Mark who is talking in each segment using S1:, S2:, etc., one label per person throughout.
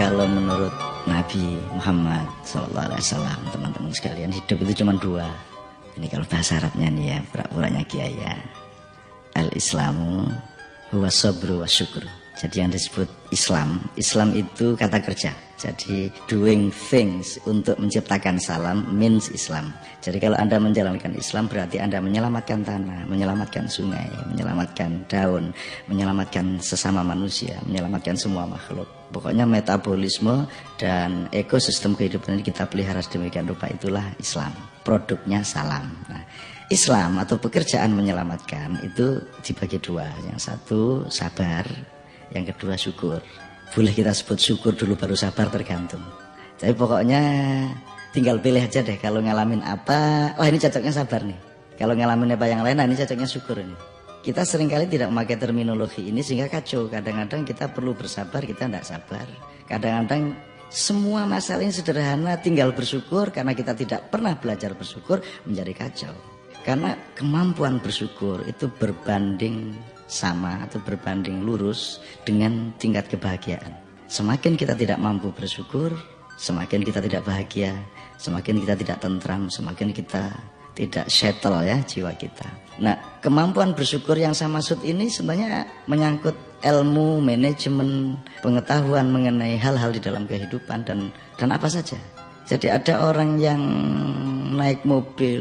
S1: Kalau menurut Nabi Muhammad SAW, teman-teman sekalian, hidup itu cuma dua. Ini kalau bahasa Arabnya nih ya, pura-puranya kiai ya. Al-Islamu huwa sabru wa syukur. Jadi yang disebut Islam, Islam itu kata kerja. Jadi doing things untuk menciptakan salam means Islam. Jadi kalau Anda menjalankan Islam berarti Anda menyelamatkan tanah, menyelamatkan sungai, menyelamatkan daun, menyelamatkan sesama manusia, menyelamatkan semua makhluk. Pokoknya metabolisme dan ekosistem kehidupan ini kita pelihara sedemikian rupa, itulah Islam. Produknya salam. Nah, Islam atau pekerjaan menyelamatkan itu dibagi dua. Yang satu sabar, yang kedua syukur. Boleh kita sebut syukur dulu baru sabar, tergantung. Jadi pokoknya tinggal pilih aja deh, kalau ngalamin apa, wah ini cocoknya sabar nih. Kalau ngalamin apa yang lain, nah ini cocoknya syukur ini. Kita seringkali tidak memakai terminologi ini sehingga kacau. Kadang-kadang kita perlu bersabar, kita tidak sabar. Kadang-kadang semua masalah ini sederhana, tinggal bersyukur, karena kita tidak pernah belajar bersyukur menjadi kacau. Karena kemampuan bersyukur itu berbanding sama atau berbanding lurus dengan tingkat kebahagiaan. Semakin kita tidak mampu bersyukur, semakin kita tidak bahagia, semakin kita tidak tentram, semakin kita tidak settle ya jiwa kita. Nah, kemampuan bersyukur yang saya maksud ini sebenarnya menyangkut ilmu, manajemen, pengetahuan mengenai hal-hal di dalam kehidupan dan apa saja. Jadi ada orang yang naik mobil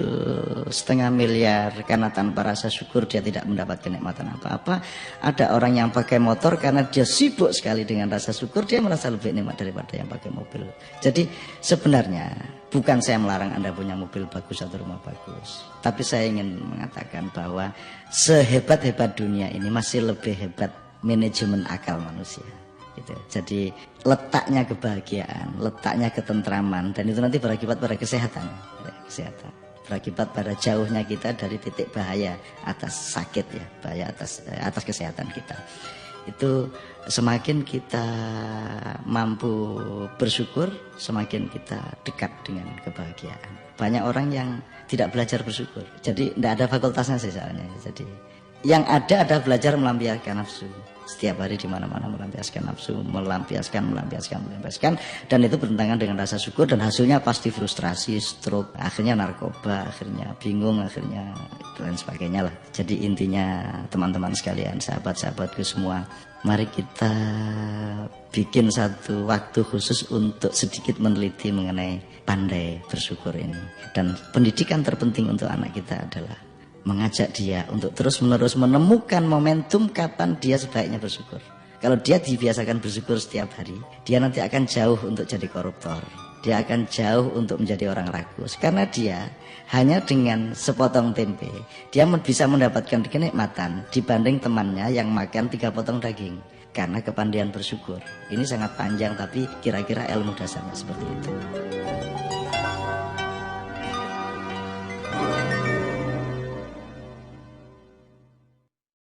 S1: 500 miliar karena tanpa rasa syukur dia tidak mendapat kenikmatan apa-apa. Ada orang yang pakai motor karena dia sibuk sekali dengan rasa syukur, dia merasa lebih nikmat daripada yang pakai mobil. Jadi sebenarnya bukan saya melarang Anda punya mobil bagus atau rumah bagus, tapi saya ingin mengatakan bahwa sehebat-hebat dunia ini masih lebih hebat manajemen akal manusia. Gitu. Jadi letaknya kebahagiaan, letaknya ketentraman, dan itu nanti berakibat pada kesehatan, berakibat pada jauhnya kita dari titik bahaya atas sakit ya, bahaya atas kesehatan kita. Itu semakin kita mampu bersyukur, semakin kita dekat dengan kebahagiaan. Banyak orang yang tidak belajar bersyukur, jadi tidak ada fakultasnya misalnya. Jadi yang ada adalah belajar melampiaskan nafsu. Setiap hari di mana-mana melampiaskan nafsu, melampiaskan, dan itu bertentangan dengan rasa syukur, dan hasilnya pasti frustrasi, stroke, akhirnya narkoba, akhirnya bingung, akhirnya dan sebagainya lah. Jadi intinya teman-teman sekalian, sahabat-sahabatku semua, mari kita bikin satu waktu khusus untuk sedikit meneliti mengenai pandai bersyukur ini. Dan pendidikan terpenting untuk anak kita adalah mengajak dia untuk terus-menerus menemukan momentum kapan dia sebaiknya bersyukur. Kalau dia dibiasakan bersyukur setiap hari, dia nanti akan jauh untuk jadi koruptor. Dia akan jauh untuk menjadi orang rakus. Karena dia hanya dengan sepotong tempe, dia bisa mendapatkan kenikmatan dibanding temannya yang makan 3 potong daging. Karena kepandaian bersyukur. Ini sangat panjang, tapi kira-kira ilmu dasarnya seperti itu.